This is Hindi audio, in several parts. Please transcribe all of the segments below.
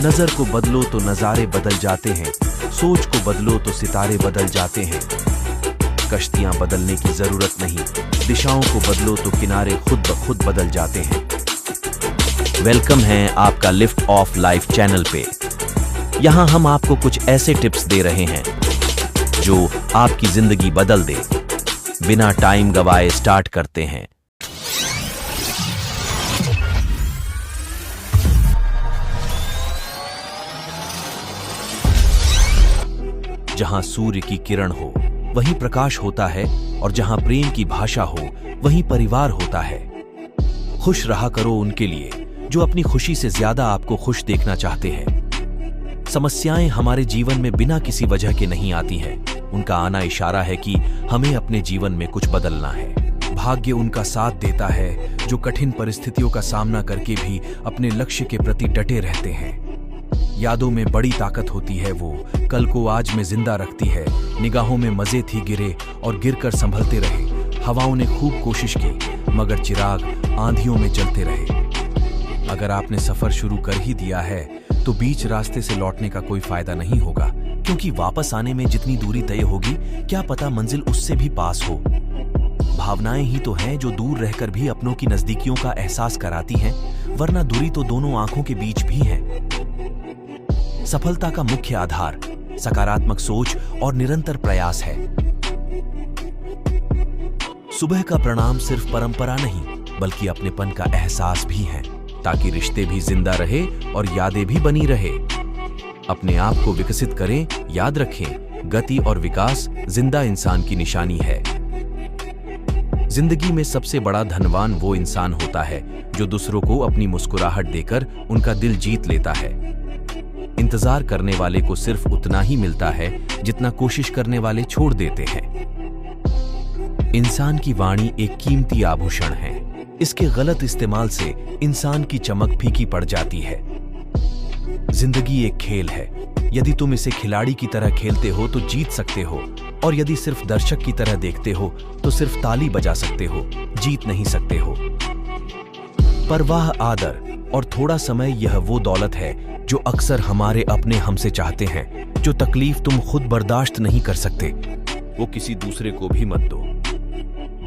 नजर को बदलो तो नजारे बदल जाते हैं, सोच को बदलो तो सितारे बदल जाते हैं। कश्तियां बदलने की जरूरत नहीं, दिशाओं को बदलो तो किनारे खुद ब खुद बदल जाते हैं। वेलकम है आपका लिफ्ट ऑफ लाइफ चैनल पे। यहां हम आपको कुछ ऐसे टिप्स दे रहे हैं जो आपकी जिंदगी बदल दे। बिना टाइम गवाए स्टार्ट करते हैं। जहां सूर्य की किरण हो वहीं प्रकाश होता है, और जहां प्रेम की भाषा हो वहीं परिवार होता है। खुश रहा करो उनके लिए जो अपनी खुशी से ज्यादा आपको खुश देखना चाहते हैं। समस्याएं हमारे जीवन में बिना किसी वजह के नहीं आती हैं। उनका आना इशारा है कि हमें अपने जीवन में कुछ बदलना है। भाग्य उनका साथ देता है जो कठिन परिस्थितियों का सामना करके भी अपने लक्ष्य के प्रति डटे रहते हैं। यादों में बड़ी ताकत होती है, वो कल को आज में जिंदा रखती है। निगाहों में मजे थी गिरे और गिरकर संभलते रहे। हवाओं ने खूब कोशिश की मगर चिराग आंधियों में जलते रहे। अगर आपने सफर शुरू कर ही दिया है तो बीच रास्ते से लौटने का कोई फायदा नहीं होगा, क्योंकि वापस आने में जितनी दूरी तय होगी क्या पता मंजिल उससे भी पास हो। भावनाएं ही तो हैं जो दूर रहकर भी अपनों की नजदीकियों का एहसास कराती हैं, वरना दूरी तो दोनों आंखों के बीच भी है। सफलता का मुख्य आधार सकारात्मक सोच और निरंतर प्रयास है। सुबह का प्रणाम सिर्फ परंपरा नहीं बल्कि अपनेपन का एहसास भी है, ताकि रिश्ते भी जिंदा रहे और यादें भी बनी रहे। अपने आप को विकसित करें, याद रखें गति और विकास जिंदा इंसान की निशानी है। जिंदगी में सबसे बड़ा धनवान वो इंसान होता है जो दूसरों को अपनी मुस्कुराहट देकर उनका दिल जीत लेता है। इंतजार करने वाले को सिर्फ उतना ही मिलता है जितना कोशिश करने वाले छोड़ देते हैं। इंसान की वाणी एक कीमती आभूषण है। इसके गलत इस्तेमाल से इंसान की चमक फीकी पड़ जाती है। जिंदगी एक खेल है। यदि तुम इसे खिलाड़ी की तरह खेलते हो तो जीत सकते हो, और यदि सिर्फ दर्शक की तरह देखते हो तो सिर्फ ताली बजा सकते हो, जीत नहीं सकते हो। परवाह, आदर और थोड़ा समय यह वो दौलत है जो अक्सर हमारे अपने हमसे चाहते हैं। जो तकलीफ तुम खुद बर्दाश्त नहीं कर सकते वो किसी दूसरे को भी मत दो।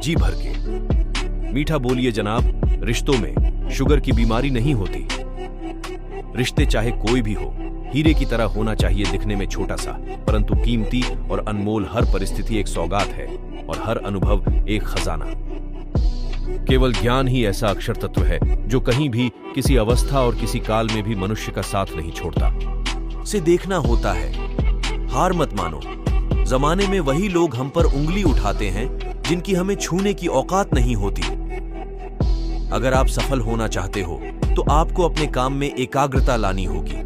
जी भर के मीठा बोलिए जनाब, रिश्तों में शुगर की बीमारी नहीं होती। रिश्ते चाहे कोई भी हो, हीरे की तरह होना चाहिए दिखने में छोटा सा, परंतु कीमती और अनमोल। हर परिस्थिति एक सौगात है और हर अनुभव एक खजाना। केवल ज्ञान ही ऐसा अक्षर तत्व है जो कहीं भी, किसी अवस्था और किसी काल में भी मनुष्य का साथ नहीं छोड़ता। से देखना होता है। हार मत मानो। जमाने में वही लोग हम पर उंगली उठाते हैं जिनकी हमें छूने की औकात नहीं होती। अगर आप सफल होना चाहते हो तो आपको अपने काम में एकाग्रता लानी होगी।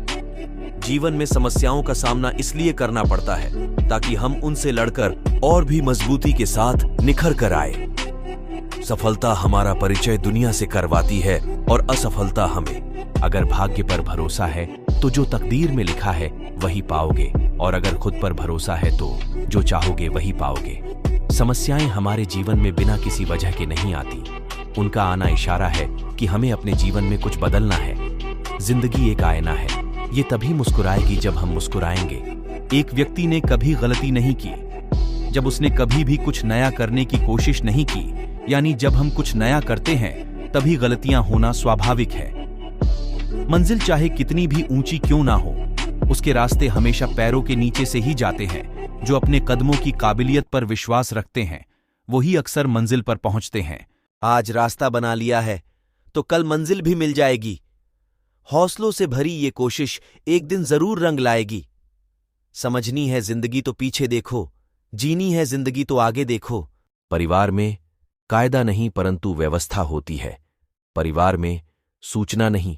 जीवन में समस्याओं का सामना इसलिए करना पड़ता है ताकि हम उनसे लड़कर और भी मजबूती के साथ निखर कर आए। सफलता हमारा परिचय दुनिया से करवाती है और असफलता हमें। अगर भाग्य पर भरोसा है तो जो तकदीर में लिखा है वही पाओगे, और अगर खुद पर भरोसा है तो जो चाहोगे वही पाओगे। समस्याएं हमारे जीवन में बिना किसी वजह के नहीं आती। उनका आना इशारा है कि हमें अपने जीवन में कुछ बदलना है। जिंदगी एक आईना है, ये तभी मुस्कुराएगी जब हम मुस्कुराएंगे। एक व्यक्ति ने कभी गलती नहीं की जब उसने कभी भी कुछ नया करने की कोशिश नहीं की। यानी जब हम कुछ नया करते हैं तभी गलतियां होना स्वाभाविक है। मंजिल चाहे कितनी भी ऊंची क्यों ना हो, उसके रास्ते हमेशा पैरों के नीचे से ही जाते हैं। जो अपने कदमों की काबिलियत पर विश्वास रखते हैं वही अक्सर मंजिल पर पहुंचते हैं। आज रास्ता बना लिया है तो कल मंजिल भी मिल जाएगी। हौसलों से भरी ये कोशिश एक दिन जरूर रंग लाएगी। समझनी है जिंदगी तो पीछे देखो, जीनी है जिंदगी तो आगे देखो। परिवार में कायदा नहीं परंतु व्यवस्था होती है। परिवार में सूचना नहीं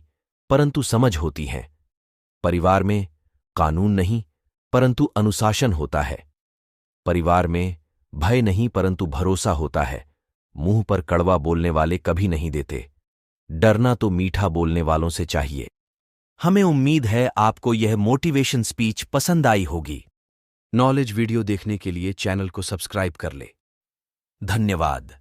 परंतु समझ होती है। परिवार में कानून नहीं परंतु अनुशासन होता है। परिवार में भय नहीं परंतु भरोसा होता है। मुंह पर कड़वा बोलने वाले कभी नहीं देते। डरना तो मीठा बोलने वालों से चाहिए। हमें उम्मीद है आपको यह मोटिवेशन स्पीच पसंद आई होगी। नॉलेज वीडियो देखने के लिए चैनल को सब्सक्राइब कर ले। धन्यवाद।